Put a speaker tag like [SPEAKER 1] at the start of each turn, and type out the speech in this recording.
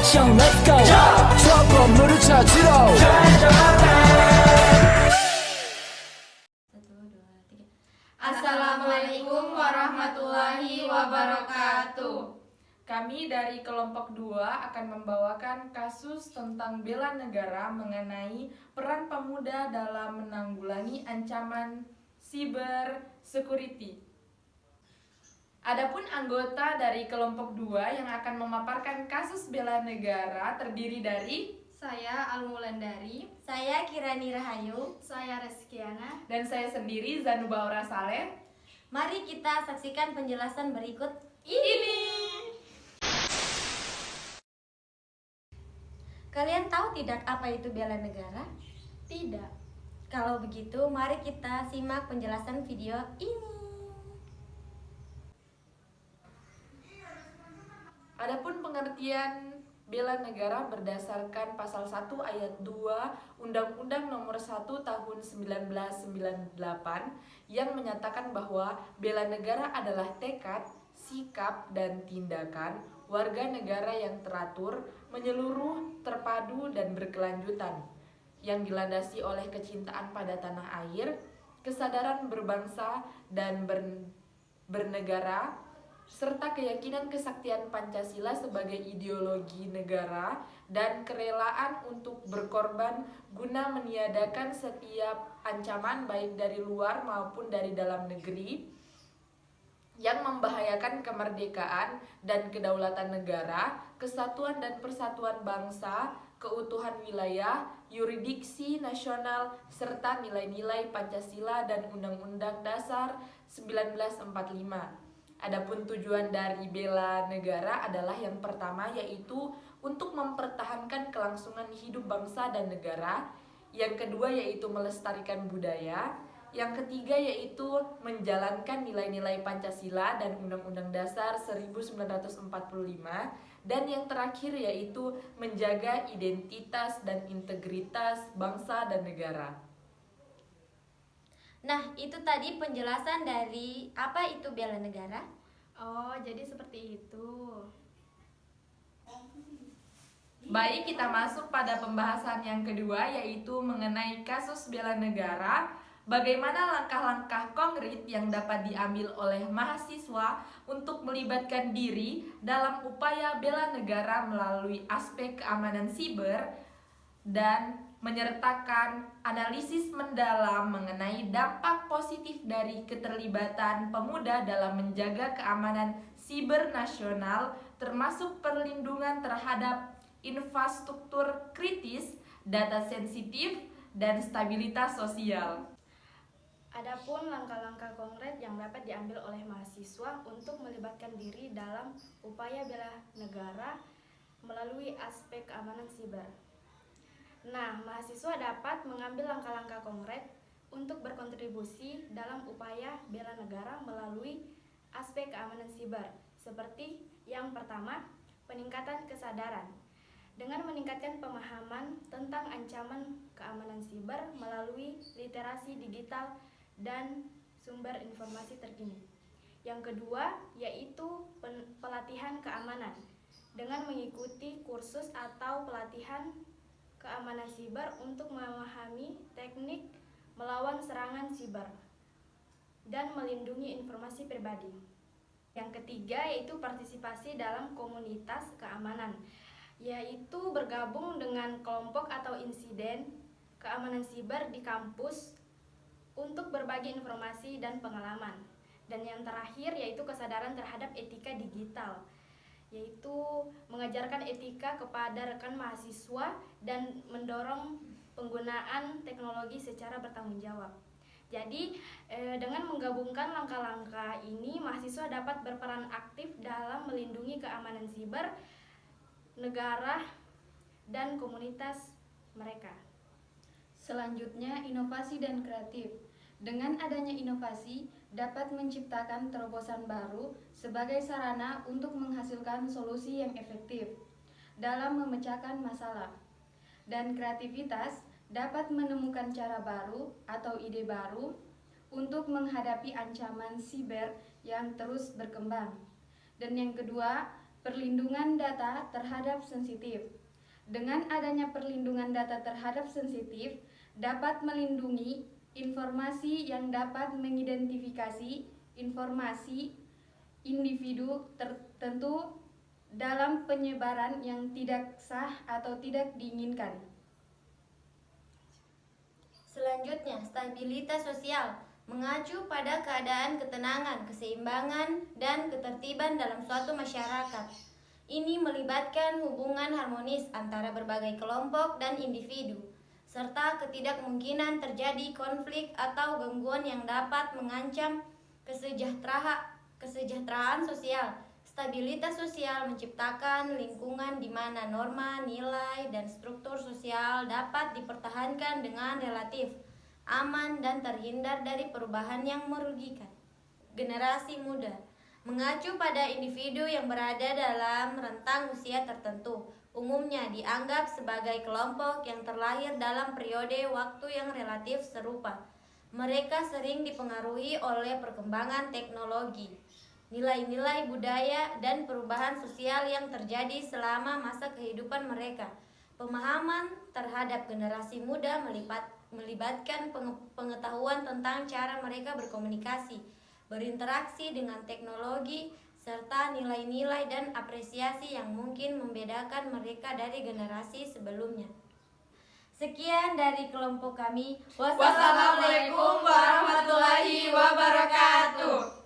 [SPEAKER 1] action let's go 저 건물을 찾으러
[SPEAKER 2] Assalamualaikum warahmatullahi wabarakatuh.
[SPEAKER 3] Kami dari kelompok 2 akan membawakan kasus tentang bela negara mengenai peran pemuda dalam menanggulangi ancaman cyber security. Adapun anggota dari kelompok 2 yang akan memaparkan kasus bela negara terdiri dari
[SPEAKER 2] Saya Almulandari,
[SPEAKER 4] Saya Kirani Rahayu.
[SPEAKER 2] saya Reskiana.
[SPEAKER 3] dan saya sendiri Zanuba Aura Saleh.
[SPEAKER 4] Mari kita saksikan penjelasan berikut.
[SPEAKER 3] Ini
[SPEAKER 4] Kalian tahu tidak apa itu bela negara?
[SPEAKER 2] Tidak.
[SPEAKER 4] Kalau begitu, mari kita simak penjelasan video ini.
[SPEAKER 3] Adapun pengertian bela negara berdasarkan pasal 1 ayat 2 Undang-Undang Nomor 1 Tahun 1998 yang menyatakan bahwa bela negara adalah tekad, sikap, dan tindakan warga negara yang teratur, menyeluruh, terpadu, dan berkelanjutan yang dilandasi oleh kecintaan pada tanah air, kesadaran berbangsa dan bernegara, serta keyakinan kesaktian Pancasila sebagai ideologi negara dan kerelaan untuk berkorban guna meniadakan setiap ancaman baik dari luar maupun dari dalam negeri yang membahayakan kemerdekaan dan kedaulatan negara, kesatuan dan persatuan bangsa, keutuhan wilayah, yurisdiksi nasional, serta nilai-nilai Pancasila dan Undang-Undang Dasar 1945. Adapun tujuan dari bela negara adalah yang pertama yaitu untuk mempertahankan kelangsungan hidup bangsa dan negara, yang kedua yaitu melestarikan budaya, yang ketiga yaitu menjalankan nilai-nilai Pancasila dan Undang-Undang Dasar 1945, dan yang terakhir yaitu menjaga identitas dan integritas bangsa dan negara.
[SPEAKER 4] Nah, itu tadi penjelasan dari apa itu bela negara.
[SPEAKER 2] Oh, jadi seperti itu.
[SPEAKER 3] Baik, kita masuk pada pembahasan yang kedua yaitu mengenai kasus bela negara. Bagaimana langkah-langkah konkret yang dapat diambil oleh mahasiswa untuk melibatkan diri dalam upaya bela negara melalui aspek keamanan siber dan menyertakan analisis mendalam mengenai dampak positif dari keterlibatan pemuda dalam menjaga keamanan siber nasional, termasuk perlindungan terhadap infrastruktur kritis, data sensitif, dan stabilitas sosial.
[SPEAKER 2] Adapun langkah-langkah konkret yang dapat diambil oleh mahasiswa untuk melibatkan diri dalam upaya bela negara melalui aspek keamanan siber. Nah, mahasiswa dapat mengambil langkah-langkah konkret untuk berkontribusi dalam upaya bela negara melalui aspek keamanan siber. Seperti yang pertama, peningkatan kesadaran. Dengan meningkatkan pemahaman tentang ancaman keamanan siber melalui literasi digital dan sumber informasi terkini. Yang kedua, yaitu pelatihan keamanan. Dengan mengikuti kursus atau pelatihan keamanan siber untuk memahami teknik melawan serangan siber dan melindungi informasi pribadi. Yang ketiga yaitu partisipasi dalam komunitas keamanan, yaitu bergabung dengan kelompok atau insiden keamanan siber di kampus untuk berbagi informasi dan pengalaman. Dan yang terakhir yaitu kesadaran terhadap etika digital, yaitu mengajarkan etika kepada rekan mahasiswa dan mendorong penggunaan teknologi secara bertanggung jawab. Jadi, dengan menggabungkan langkah-langkah ini, mahasiswa dapat berperan aktif dalam melindungi keamanan siber, negara, dan komunitas mereka.
[SPEAKER 5] Selanjutnya, inovasi dan kreatif. Dengan adanya inovasi, dapat menciptakan terobosan baru sebagai sarana untuk menghasilkan solusi yang efektif dalam memecahkan masalah. Dan kreativitas dapat menemukan cara baru atau ide baru untuk menghadapi ancaman siber yang terus berkembang. Dan yang kedua, perlindungan data terhadap sensitif. Dengan adanya perlindungan data terhadap sensitif, dapat melindungi informasi yang dapat mengidentifikasi informasi individu tertentu dalam penyebaran yang tidak sah atau tidak diinginkan.
[SPEAKER 4] Selanjutnya, stabilitas sosial mengacu pada keadaan ketenangan, keseimbangan, dan ketertiban dalam suatu masyarakat. Ini melibatkan hubungan harmonis antara berbagai kelompok dan individu, serta ketidakmungkinan terjadi konflik atau gangguan yang dapat mengancam kesejahteraan sosial. Stabilitas sosial menciptakan lingkungan di mana norma, nilai, dan struktur sosial dapat dipertahankan dengan relatif aman dan terhindar dari perubahan yang merugikan. Generasi muda mengacu pada individu yang berada dalam rentang usia tertentu, umumnya dianggap sebagai kelompok yang terlahir dalam periode waktu yang relatif serupa. Mereka sering dipengaruhi oleh perkembangan teknologi, nilai-nilai budaya, dan perubahan sosial yang terjadi selama masa kehidupan mereka. Pemahaman terhadap generasi muda melibatkan pengetahuan tentang cara mereka berkomunikasi, berinteraksi dengan teknologi, serta nilai-nilai dan apresiasi yang mungkin membedakan mereka dari generasi sebelumnya. Sekian dari kelompok kami.
[SPEAKER 3] Wassalamualaikum warahmatullahi wabarakatuh.